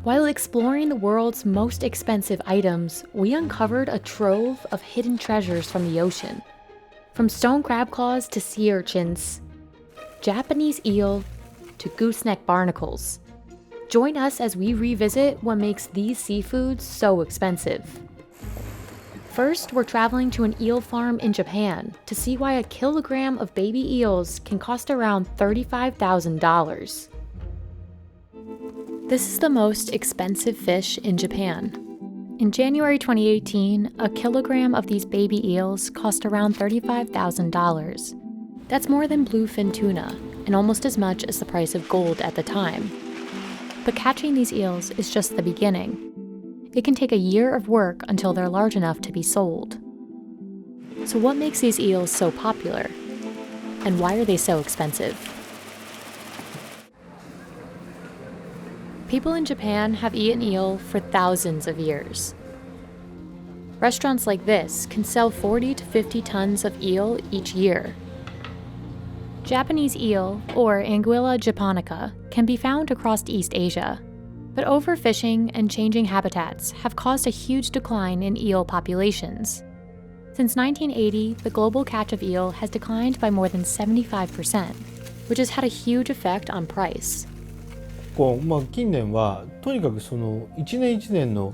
While exploring the world's most expensive items, we uncovered a trove of hidden treasures from the ocean. From stone crab claws to sea urchins, Japanese eel to gooseneck barnacles. Join us as we revisit what makes these seafoods so expensive. First, we're traveling to an eel farm in Japan to see why a kilogram of baby eels can cost around $35,000. This is the most expensive fish in Japan. In January 2018, a kilogram of these baby eels cost around $35,000. That's more than bluefin tuna, and almost as much as the price of gold at the time. But catching these eels is just the beginning. It can take a year of work until they're large enough to be sold. So what makes these eels so popular? And why are they so expensive? People in Japan have eaten eel for thousands of years. Restaurants like this can sell 40 to 50 tons of eel each year. Japanese eel, or Anguilla japonica, can be found across East Asia. But overfishing and changing habitats have caused a huge decline in eel populations. Since 1980, the global catch of eel has declined by more than 75%, which has had a huge effect on price. 近年はとにかくその一年一年の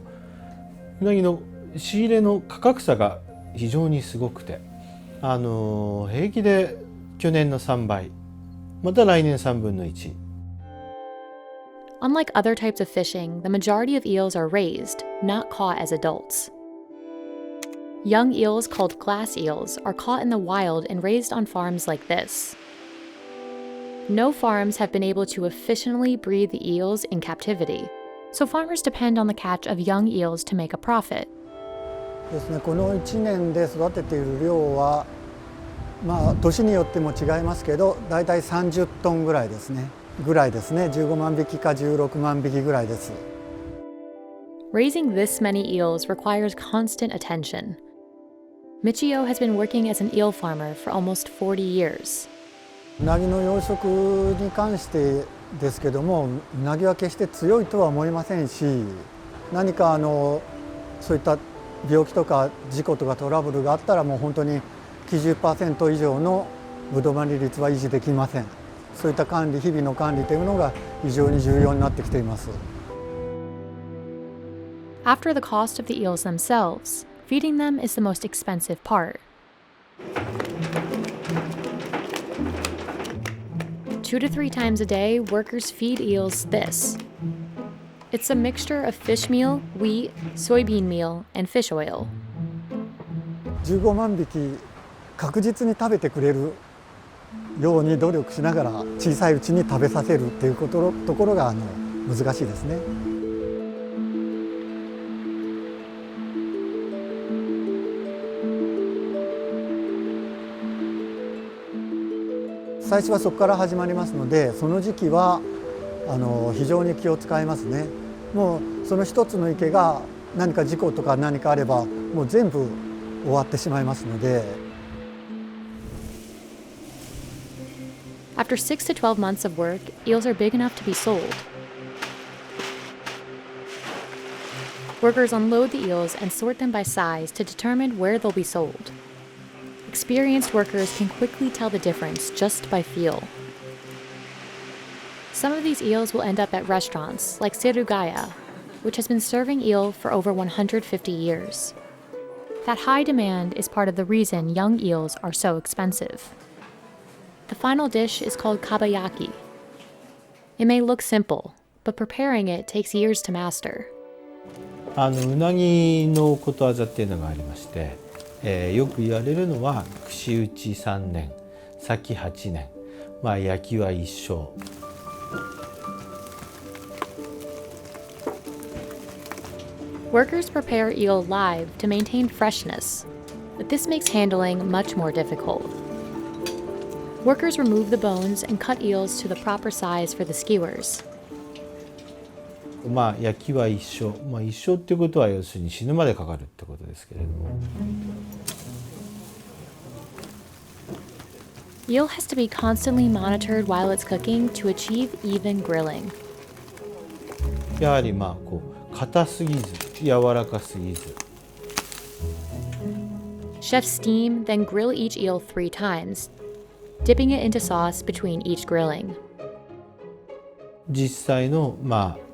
うなぎの仕入れの価格差が非常にすごくて、平気で去年の3倍、また来年3分の1。Unlike other types of fishing, the majority of eels are raised, not caught as adults. Young eels called glass eels are caught in the wild and raised on farms like this. No farms have been able to efficiently breed the eels in captivity, so farmers depend on the catch of young eels to make a profit. ですね、この1年で育てている量は、年によっても違いますけど、だいたい30トンぐらいですね。15万匹か16万匹ぐらいです。Raising this many eels requires constant attention. Michio has been working as an eel farmer for almost 40 years. うなぎの養殖に関してですけども、うなぎは決して強いとは思いませんし、何かそういった病気とか事故とかトラブルがあったらもう本当に 90% 以上のぶどまり率は維持できません。そういった管理、日々の管理というのが非常に重要になってきています。After the cost of the eels themselves, feeding them is the most expensive part. 2 to 3 times a day, workers feed eels this. It's a mixture of fish meal, wheat, soybean meal, and fish oil. 15万匹確実に食べてくれるように努力しながら小さいうちに食べさせるっていうところが難しいですね。最初はそこから始まりますので、その時期は非常に気を使いますね。もうその一つの池が何か事故とか何かあればもう全部終わってしまいますので。After 6 to 12 months of work, eels are big enough to be sold. Workers unload the eels and sort them by size to determine where they'll be sold. Experienced workers can quickly tell the difference just by feel. Some of these eels will end up at restaurants like Serugaya, which has been serving eel for over 150 years. That high demand is part of the reason young eels are so expensive. The final dish is called kabayaki. It may look simple, but preparing it takes years to master. うなぎのことわざっていうのがありまして、よく言われるのは串打ち3年、先8年、焼きは一生。Workers prepare eel live to maintain freshness, but this makes handling much more difficult. Workers remove the bones and cut eels to the proper size for the skewers. 焼きは一生、一生っていうことは要するに死ぬまでかかるってことですけれども。Eel has to be constantly monitored while it's cooking to achieve even grilling. やはり硬すぎず柔らかすぎず。 Chefs steam, then grill each eel 3 times, dipping it into sauce between each grilling. 実際の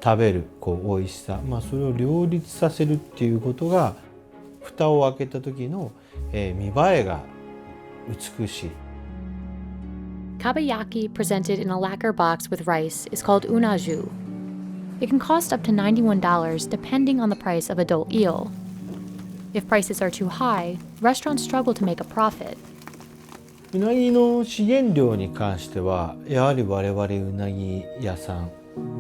食べる美味しさ、それを両立させるっていうことが蓋を開けた時の見栄えが美しい。 Kabayaki presented in a lacquer box with rice is called unaju. It can cost up to $91 depending on the price of adult eel. If prices are too high, restaurants struggle to make a profit. うなぎの資源量に関してはやはり我々うなぎ屋さん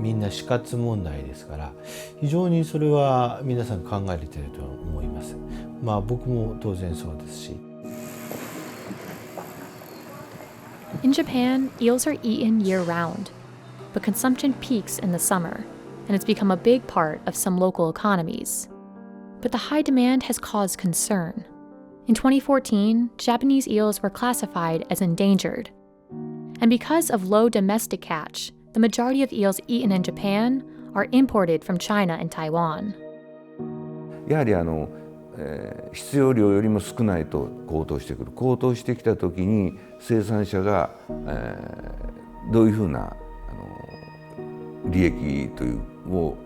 みんな死活問題ですから、非常にそれは皆さん考えていると思います。僕も当然そうですし。 In Japan, eels are eaten year-round, but consumption peaks in the summer, and it's become a big part of some local economies. But the high demand has caused concern. In 2014, Japanese eels were classified as endangered. And because of low domestic catch, the majority of eels eaten in Japan are imported from China and Taiwan. やはり必要量よりも少ないと高騰してくる。高騰してきた時に生産者が、どういうふうな利益というを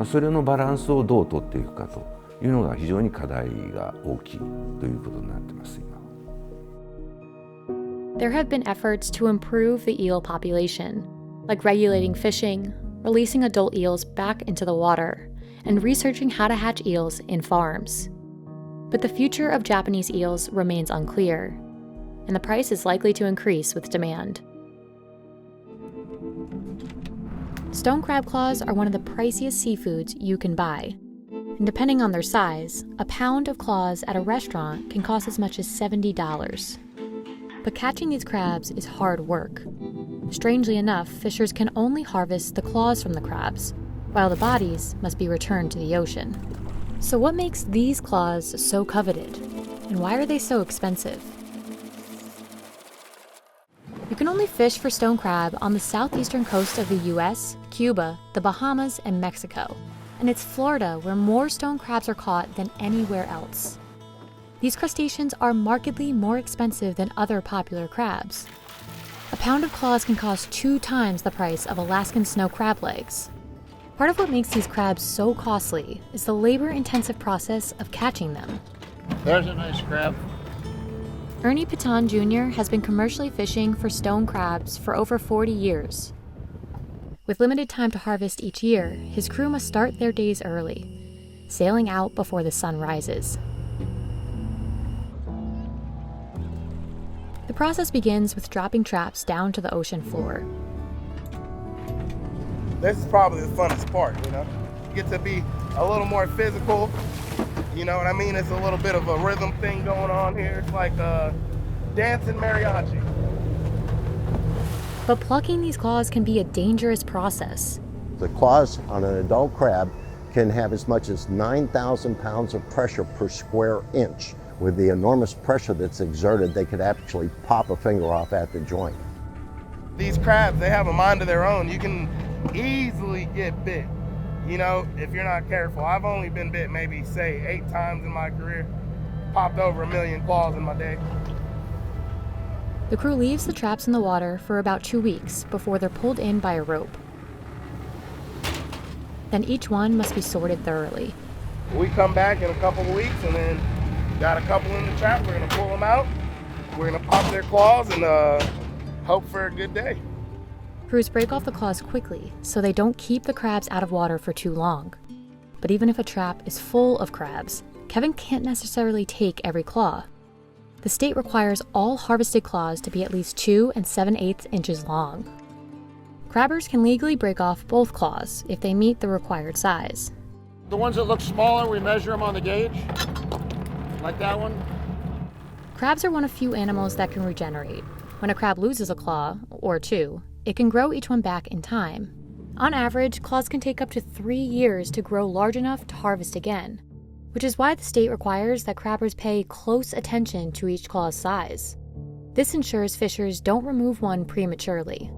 それのバランスをどう取っていくかというのが非常に課題が大きいということになっています今。 There have been efforts to improve the eel population, like regulating fishing, releasing adult eels back into the water, and researching how to hatch eels in farms. But the future of Japanese eels remains unclear, and the price is likely to increase with demand. Stone crab claws are one of the priciest seafoods you can buy. And depending on their size, a pound of claws at a restaurant can cost as much as $70. But catching these crabs is hard work. Strangely enough, fishers can only harvest the claws from the crabs, while the bodies must be returned to the ocean. So what makes these claws so coveted? And why are they so expensive? You can only fish for stone crab on the southeastern coast of the US, Cuba, the Bahamas, and Mexico. And it's Florida where more stone crabs are caught than anywhere else. These crustaceans are markedly more expensive than other popular crabs. A pound of claws can cost 2 times the price of Alaskan snow crab legs. Part of what makes these crabs so costly is the labor-intensive process of catching them. There's a nice crab. Ernie Piton Jr. has been commercially fishing for stone crabs for over 40 years. With limited time to harvest each year, his crew must start their days early, sailing out before the sun rises. The process begins with dropping traps down to the ocean floor. This is probably the funnest part, you know? You get to be a little more physical, you know what I mean? It's a little bit of a rhythm thing going on here. It's like dancing mariachi. But plucking these claws can be a dangerous process. The claws on an adult crab can have as much as 9,000 pounds of pressure per square inch. With the enormous pressure that's exerted, they could actually pop a finger off at the joint. These crabs, they have a mind of their own. You can easily get bit, you know, if you're not careful. I've only been bit maybe, say, 8 times in my career. Popped over 1 million claws in my day. The crew leaves the traps in the water for about 2 weeks before they're pulled in by a rope. Then each one must be sorted thoroughly. We come back in a couple of weeks and then got a couple in the trap. We're gonna pull them out. We're gonna pop their claws and hope for a good day. Crews break off the claws quickly so they don't keep the crabs out of water for too long. But even if a trap is full of crabs, Kevin can't necessarily take every claw. The state requires all harvested claws to be at least 2 7/8 inches long. Crabbers can legally break off both claws if they meet the required size. The ones that look smaller, we measure them on the gauge, like that one. Crabs are one of few animals that can regenerate. When a crab loses a claw, or 2, it can grow each one back in time. On average, claws can take up to 3 years to grow large enough to harvest again, which is why the state requires that crabbers pay close attention to each claw's size. This ensures fishers don't remove one prematurely.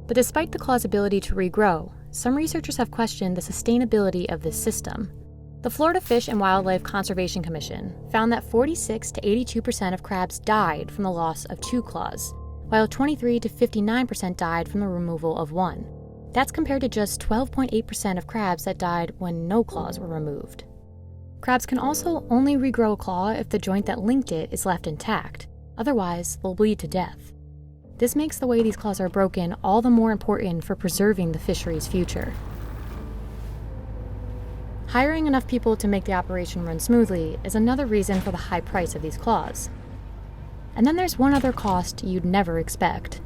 But despite the claw's ability to regrow, some researchers have questioned the sustainability of this system. The Florida Fish and Wildlife Conservation Commission found that 46 to 82% of crabs died from the loss of 2 claws, while 23 to 59% died from the removal of 1. That's compared to just 12.8% of crabs that died when no claws were removed. Crabs can also only regrow a claw if the joint that linked it is left intact. Otherwise, they'll bleed to death. This makes the way these claws are broken all the more important for preserving the fishery's future. Hiring enough people to make the operation run smoothly is another reason for the high price of these claws. And then there's one other cost you'd never expect.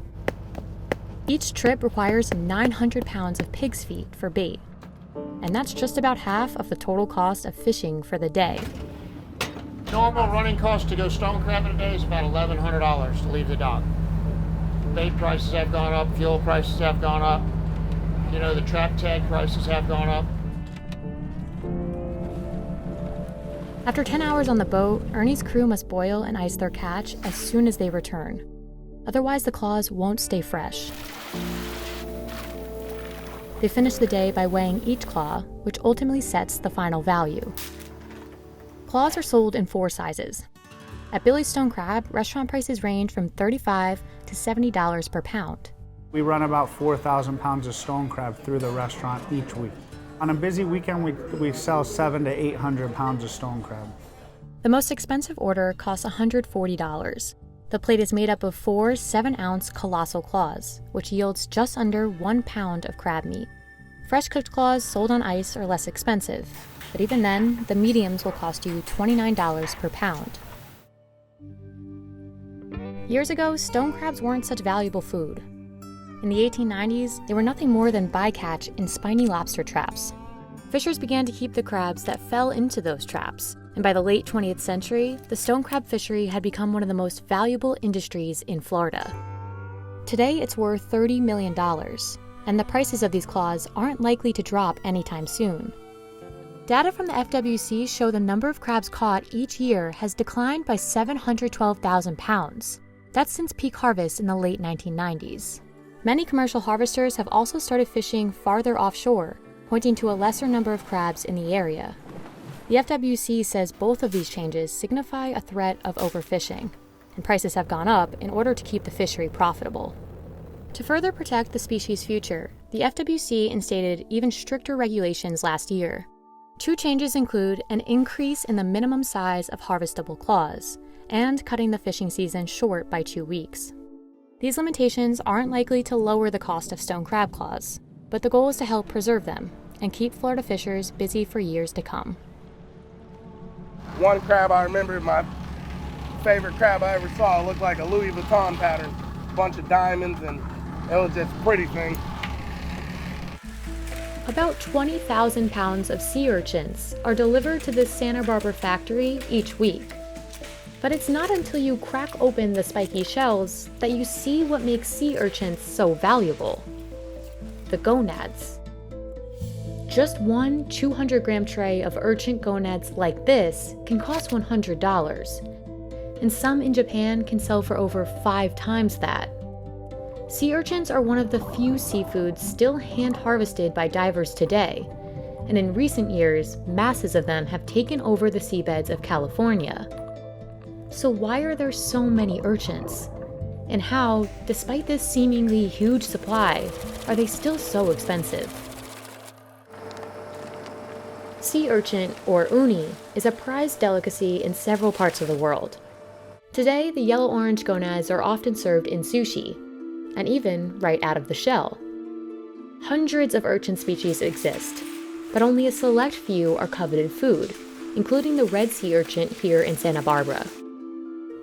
Each trip requires 900 pounds of pig's feet for bait, and that's just about half of the total cost of fishing for the day. Normal running cost to go stone crabbing a day is about $1,100 to leave the dock. Bait prices have gone up, fuel prices have gone up, the trap tag prices have gone up. After 10 hours on the boat, Ernie's crew must boil and ice their catch as soon as they return. Otherwise, the claws won't stay fresh. They finish the day by weighing each claw, which ultimately sets the final value. Claws are sold in 4 sizes. At Billy's Stone Crab, restaurant prices range from $35 to $70 per pound. We run about 4,000 pounds of stone crab through the restaurant each week. On a busy weekend, we sell 700 to 800 pounds of stone crab. The most expensive order costs $140. The plate is made up of 4 7-ounce colossal claws, which yields just under 1 pound of crab meat. Fresh cooked claws sold on ice are less expensive, but even then, the mediums will cost you $29 per pound. Years ago, stone crabs weren't such valuable food. In the 1890s, they were nothing more than bycatch in spiny lobster traps. Fishers began to keep the crabs that fell into those traps, and by the late 20th century, the stone crab fishery had become one of the most valuable industries in Florida. Today, it's worth $30 million, and the prices of these claws aren't likely to drop anytime soon. Data from the FWC show the number of crabs caught each year has declined by 712,000 pounds. That's since peak harvest in the late 1990s. Many commercial harvesters have also started fishing farther offshore, pointing to a lesser number of crabs in the area. The FWC says both of these changes signify a threat of overfishing, and prices have gone up in order to keep the fishery profitable. To further protect the species' future, the FWC instated even stricter regulations last year. 2 changes include an increase in the minimum size of harvestable claws and cutting the fishing season short by 2 weeks. These limitations aren't likely to lower the cost of stone crab claws, but the goal is to help preserve them and keep Florida fishers busy for years to come. One crab I remember, my favorite crab I ever saw, looked like a Louis Vuitton pattern, bunch of diamonds, and it was just a pretty thing. About 20,000 pounds of sea urchins are delivered to this Santa Barbara factory each week. But it's not until you crack open the spiky shells that you see what makes sea urchins so valuable: the gonads. Just one 200-gram tray of urchin gonads like this can cost $100, and some in Japan can sell for over 5 times that. Sea urchins are one of the few seafoods still hand-harvested by divers today, and in recent years, masses of them have taken over the seabeds of California. So why are there so many urchins? And how, despite this seemingly huge supply, are they still so expensive? Sea urchin, or uni, is a prized delicacy in several parts of the world. Today, the yellow-orange gonads are often served in sushi, and even right out of the shell. Hundreds of urchin species exist, but only a select few are coveted food, including the red sea urchin here in Santa Barbara.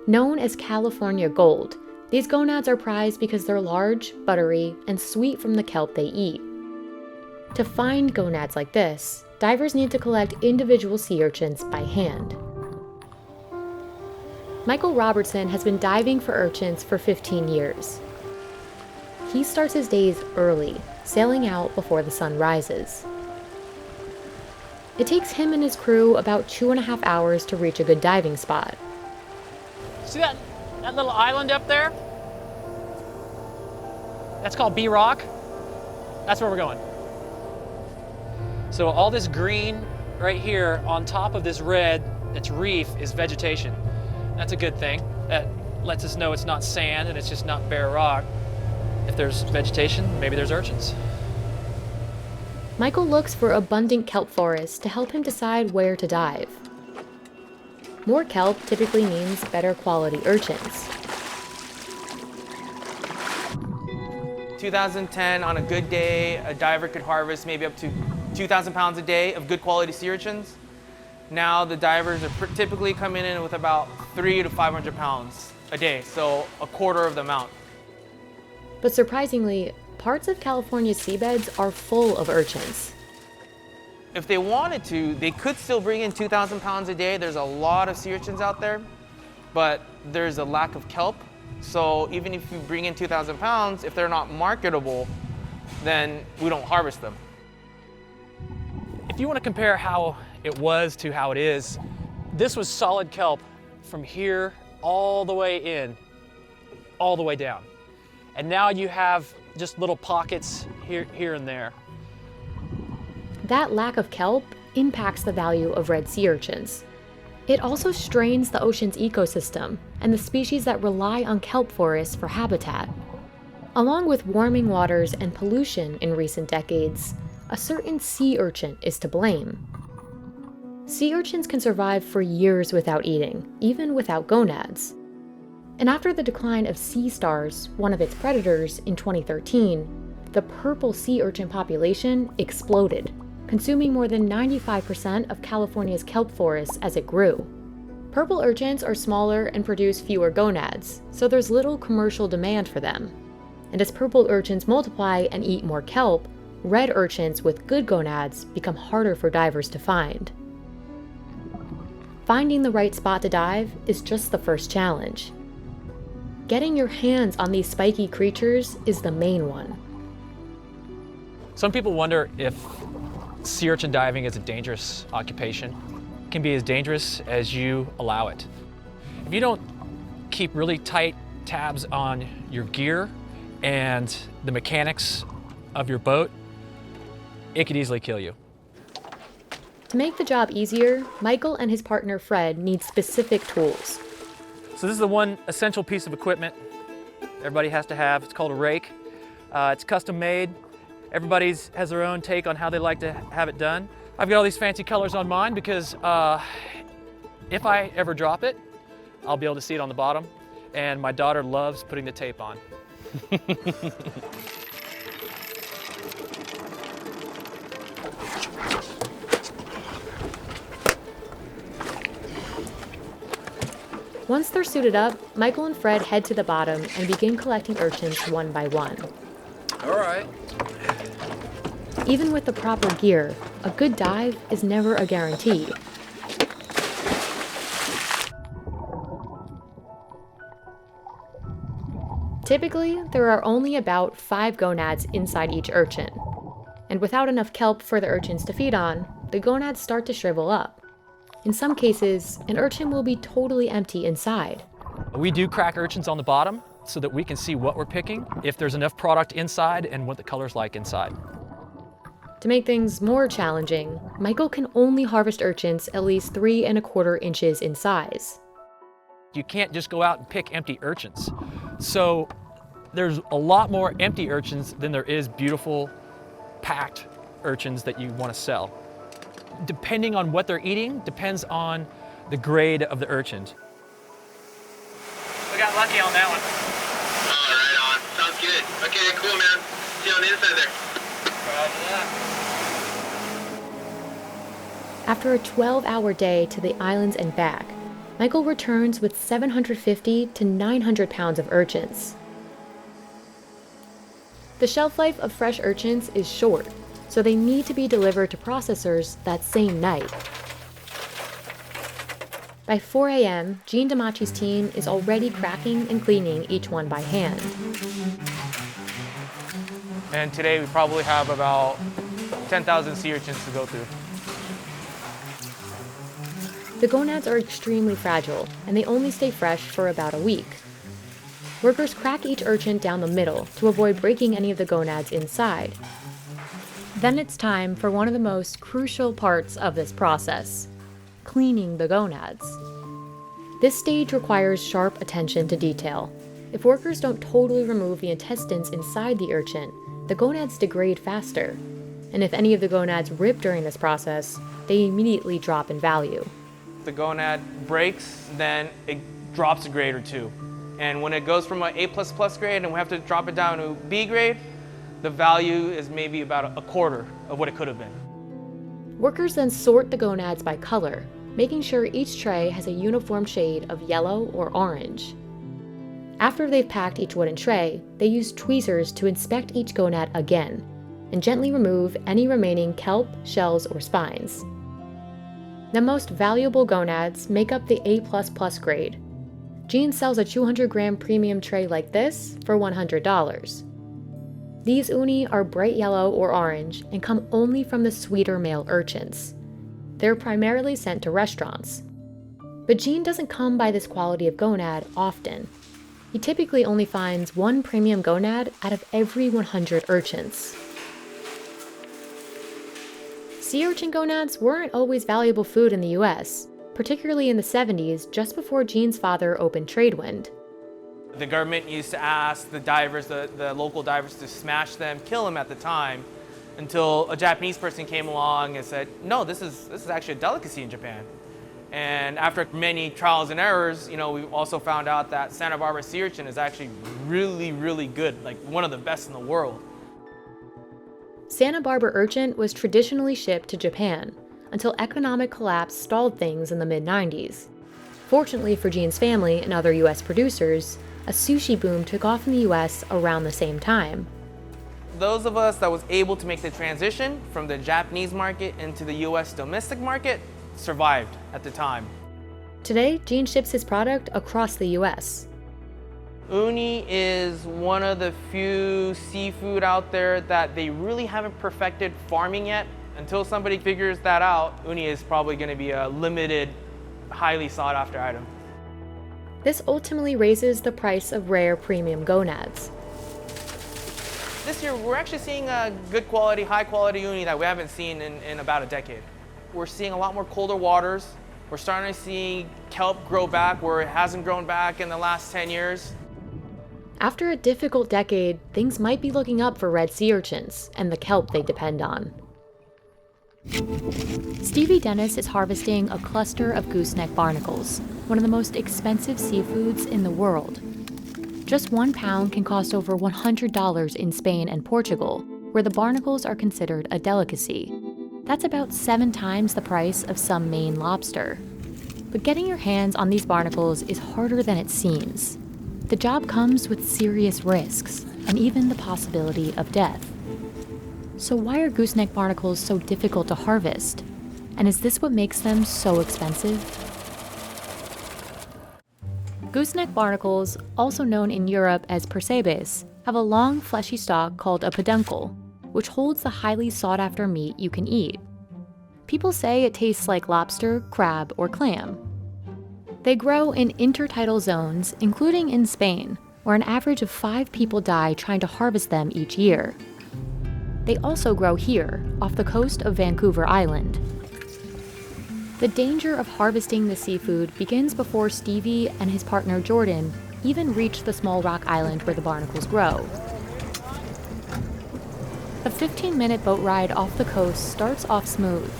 Known as California gold, these gonads are prized because they're large, buttery, and sweet from the kelp they eat. To find gonads like this, divers need to collect individual sea urchins by hand. Michael Robertson has been diving for urchins for 15 years. He starts his days early, sailing out before the sun rises. It takes him and his crew about 2.5 hours to reach a good diving spot. See that little island up there? That's called B Rock. That's where we're going. So all this green right here on top of this red that's reef is vegetation. That's a good thing. That lets us know it's not sand and it's just not bare rock. If there's vegetation, maybe there's urchins. Michael looks for abundant kelp forests to help him decide where to dive. More kelp typically means better quality urchins. 2010, on a good day, a diver could harvest maybe up to 2,000 pounds a day of good quality sea urchins. Now the divers are typically coming in with about 300 to 500 pounds a day, so a quarter of the amount. But surprisingly, parts of California's seabeds are full of urchins. If they wanted to, they could still bring in 2,000 pounds a day. There's a lot of sea urchins out there, but there's a lack of kelp. So even if you bring in 2,000 pounds, if they're not marketable, then we don't harvest them. If you want to compare how it was to how it is, this was solid kelp from here all the way in, all the way down. And now you have just little pockets here and there. That lack of kelp impacts the value of red sea urchins. It also strains the ocean's ecosystem and the species that rely on kelp forests for habitat. Along with warming waters and pollution in recent decades, a certain sea urchin is to blame. Sea urchins can survive for years without eating, even without gonads. And after the decline of sea stars, one of its predators, in 2013, the purple sea urchin population exploded, consuming more than 95% of California's kelp forests as it grew. Purple urchins are smaller and produce fewer gonads, so there's little commercial demand for them. And as purple urchins multiply and eat more kelp, red urchins with good gonads become harder for divers to find. Finding the right spot to dive is just the first challenge. Getting your hands on these spiky creatures is the main one. Some people wonder if sea urchin diving is a dangerous occupation. It can be as dangerous as you allow it. If you don't keep really tight tabs on your gear and the mechanics of your boat, it could easily kill you. To make the job easier, Michael and his partner Fred need specific tools. So this is the one essential piece of equipment everybody has to have. It's called a rake. It's custom made. Everybody has their own take on how they like to have it done. I've got all these fancy colors on mine because if I ever drop it, I'll be able to see it on the bottom. And my daughter loves putting the tape on. Once they're suited up, Michael and Fred head to the bottom and begin collecting urchins one by one. All right. Even with the proper gear, a good dive is never a guarantee. Typically, there are only about 5 gonads inside each urchin. And without enough kelp for the urchins to feed on, the gonads start to shrivel up. In some cases, an urchin will be totally empty inside. We do crack urchins on the bottom so that we can see what we're picking, if there's enough product inside, and what the color's like inside. To make things more challenging, Michael can only harvest urchins at least 3 1/4 inches in size. You can't just go out and pick empty urchins. So there's a lot more empty urchins than there is beautiful, packed urchins that you want to sell. Depending on what they're eating, depends on the grade of the urchins. We got lucky on that one. Oh, right on. Sounds good. Okay, cool, man. See you on the inside there. After a 12-hour day to the islands and back, Michael returns with 750 to 900 pounds of urchins. The shelf life of fresh urchins is short, so they need to be delivered to processors that same night. By 4 a.m., Gene Damachi's team is already cracking and cleaning each one by hand. And today we probably have about 10,000 sea urchins to go through. The gonads are extremely fragile, and they only stay fresh for about a week. Workers crack each urchin down the middle to avoid breaking any of the gonads inside. Then it's time for one of the most crucial parts of this process, cleaning the gonads. This stage requires sharp attention to detail. If workers don't totally remove the intestines inside the urchin, the gonads degrade faster. And if any of the gonads rip during this process, they immediately drop in value. If the gonad breaks, then it drops a grade or two. And when it goes from an A++ grade and we have to drop it down to B grade, the value is maybe about a quarter of what it could have been. Workers then sort the gonads by color, making sure each tray has a uniform shade of yellow or orange. After they've packed each wooden tray, they use tweezers to inspect each gonad again and gently remove any remaining kelp, shells, or spines. The most valuable gonads make up the A++ grade. Gene sells a 200-gram premium tray like this for $100. These uni are bright yellow or orange and come only from the sweeter male urchins. They're primarily sent to restaurants. But Gene doesn't come by this quality of gonad often. He typically only finds one premium gonad out of every 100 urchins. Sea urchin gonads weren't always valuable food in the US, particularly in the 70s, just before Gene's father opened Tradewind. The government used to ask the divers, the local divers, to smash them, kill them at the time, until a Japanese person came along and said, no, this is actually a delicacy in Japan. And after many trials and errors, we also found out that Santa Barbara sea urchin is actually really, really good, like one of the best in the world. Santa Barbara urchin was traditionally shipped to Japan until economic collapse stalled things in the mid-90s. Fortunately for Gene's family and other US producers, a sushi boom took off in the US around the same time. Those of us that was able to make the transition from the Japanese market into the US domestic market survived at the time. Today, Gene ships his product across the US. Uni is one of the few seafood out there that they really haven't perfected farming yet. Until somebody figures that out, uni is probably going to be a limited, highly sought after item. This ultimately raises the price of rare premium gonads. This year, we're actually seeing a good quality, high quality uni that we haven't seen in about a decade. We're seeing a lot more colder waters. We're starting to see kelp grow back where it hasn't grown back in the last 10 years. After a difficult decade, things might be looking up for red sea urchins and the kelp they depend on. Stevie Dennis is harvesting a cluster of gooseneck barnacles, one of the most expensive seafoods in the world. Just 1 pound can cost over $100 in Spain and Portugal, where the barnacles are considered a delicacy. That's about 7 times the price of some Maine lobster. But getting your hands on these barnacles is harder than it seems. The job comes with serious risks, and even the possibility of death. So why are gooseneck barnacles so difficult to harvest? And is this what makes them so expensive? Gooseneck barnacles, also known in Europe as Priciest, have a long fleshy stalk called a peduncle, which holds the highly sought-after meat you can eat. People say it tastes like lobster, crab, or clam. They grow in intertidal zones, including in Spain, where an average of 5 people die trying to harvest them each year. They also grow here, off the coast of Vancouver Island. The danger of harvesting the seafood begins before Stevie and his partner Jordan even reach the small rock island where the barnacles grow. The 15-minute boat ride off the coast starts off smooth.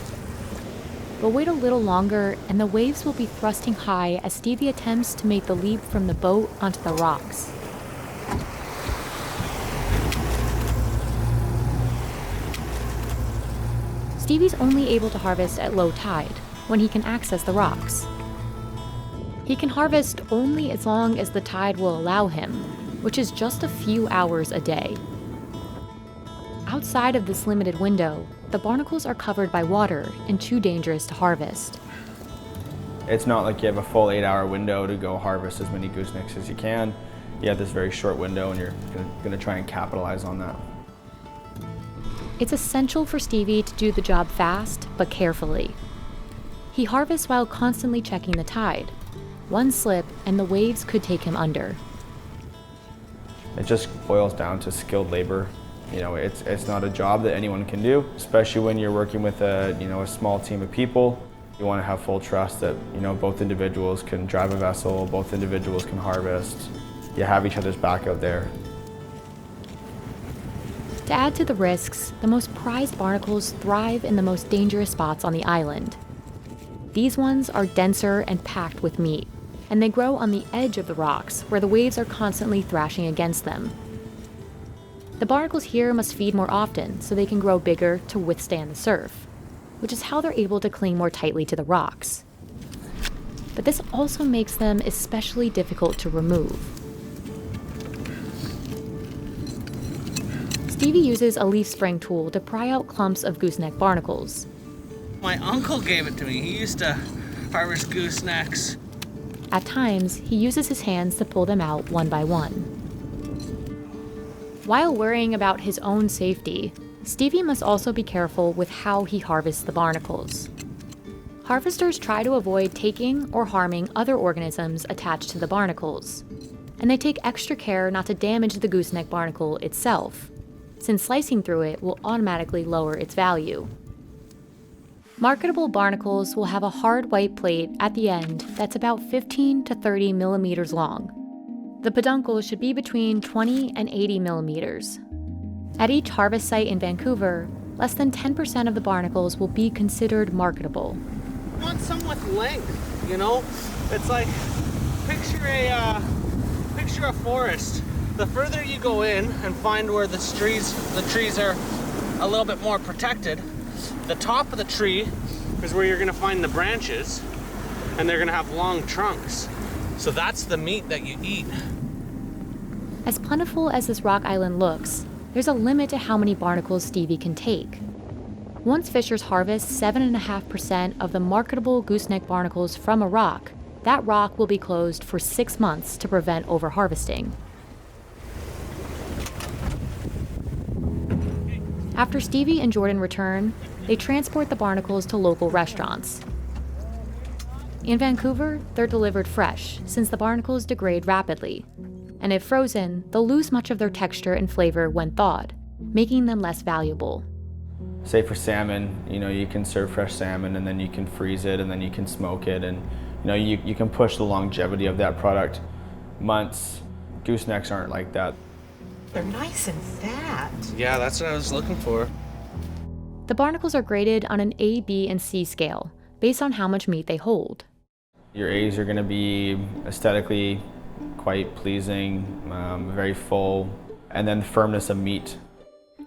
But wait a little longer and the waves will be thrusting high as Stevie attempts to make the leap from the boat onto the rocks. Stevie's only able to harvest at low tide, when he can access the rocks. He can harvest only as long as the tide will allow him, which is just a few hours a day. Outside of this limited window, the barnacles are covered by water and too dangerous to harvest. It's not like you have a full 8-hour window to go harvest as many goosenecks as you can. You have this very short window and you're gonna try and capitalize on that. It's essential for Stevie to do the job fast, but carefully. He harvests while constantly checking the tide. One slip and the waves could take him under. It just boils down to skilled labor It's not a job that anyone can do, especially when you're working with a small team of people. You want to have full trust that both individuals can drive a vessel, both individuals can harvest. You have each other's back out there. To add to the risks, the most prized barnacles thrive in the most dangerous spots on the island. These ones are denser and packed with meat, and they grow on the edge of the rocks where the waves are constantly thrashing against them. The barnacles here must feed more often so they can grow bigger to withstand the surf, which is how they're able to cling more tightly to the rocks. But this also makes them especially difficult to remove. Stevie uses a leaf spring tool to pry out clumps of gooseneck barnacles. My uncle gave it to me. He used to harvest goosenecks. At times, he uses his hands to pull them out one by one. While worrying about his own safety, Stevie must also be careful with how he harvests the barnacles. Harvesters try to avoid taking or harming other organisms attached to the barnacles, and they take extra care not to damage the gooseneck barnacle itself, since slicing through it will automatically lower its value. Marketable barnacles will have a hard white plate at the end that's about 15 to 30 millimeters long. The peduncle should be between 20 and 80 millimeters. At each harvest site in Vancouver, less than 10% of the barnacles will be considered marketable. You want some with length, It's like, picture a forest. The further you go in and find where the trees are a little bit more protected, the top of the tree is where you're gonna find the branches, and they're gonna have long trunks. So that's the meat that you eat. As plentiful as this rock island looks, there's a limit to how many barnacles Stevie can take. Once fishers harvest 7.5% of the marketable gooseneck barnacles from a rock, that rock will be closed for 6 months to prevent overharvesting. After Stevie and Jordan return, they transport the barnacles to local restaurants. In Vancouver, they're delivered fresh, since the barnacles degrade rapidly. And if frozen, they'll lose much of their texture and flavor when thawed, making them less valuable. Say for salmon, you can serve fresh salmon and then you can freeze it and then you can smoke it, and you can push the longevity of that product months. Goosenecks aren't like that. They're nice and fat. Yeah, that's what I was looking for. The barnacles are graded on an A, B, and C scale, based on how much meat they hold. Your A's are going to be aesthetically quite pleasing, very full, and then firmness of meat.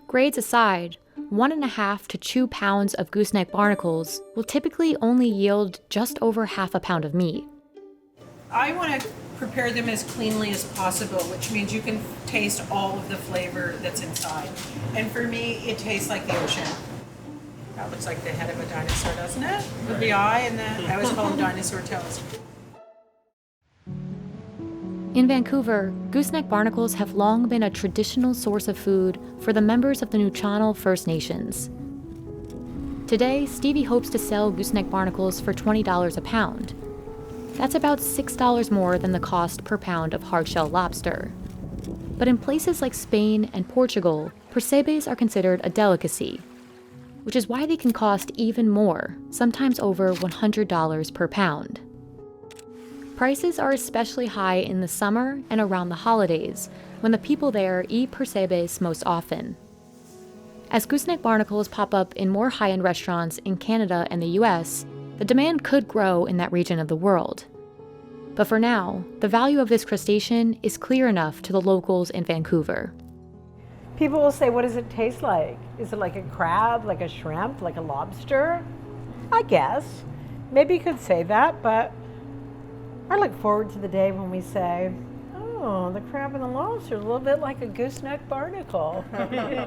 Grades aside, 1.5 to 2 pounds of gooseneck barnacles will typically only yield just over half a pound of meat. I want to prepare them as cleanly as possible, which means you can taste all of the flavor that's inside. And for me, it tastes like the ocean. That looks like the head of a dinosaur, doesn't it? With the eye and I always call them dinosaur toes. In Vancouver, gooseneck barnacles have long been a traditional source of food for the members of the Nuu-chah-nulth First Nations. Today, Stevie hopes to sell gooseneck barnacles for $20 a pound. That's about $6 more than the cost per pound of hard-shell lobster. But in places like Spain and Portugal, percebes are considered a delicacy, which is why they can cost even more, sometimes over $100 per pound. Prices are especially high in the summer and around the holidays, when the people there eat percebes most often. As gooseneck barnacles pop up in more high-end restaurants in Canada and the US, the demand could grow in that region of the world. But for now, the value of this crustacean is clear enough to the locals in Vancouver. People will say, what does it taste like? Is it like a crab, like a shrimp, like a lobster? I guess. Maybe you could say that, but I look forward to the day when we say, oh, the crab and the lobster is a little bit like a gooseneck barnacle.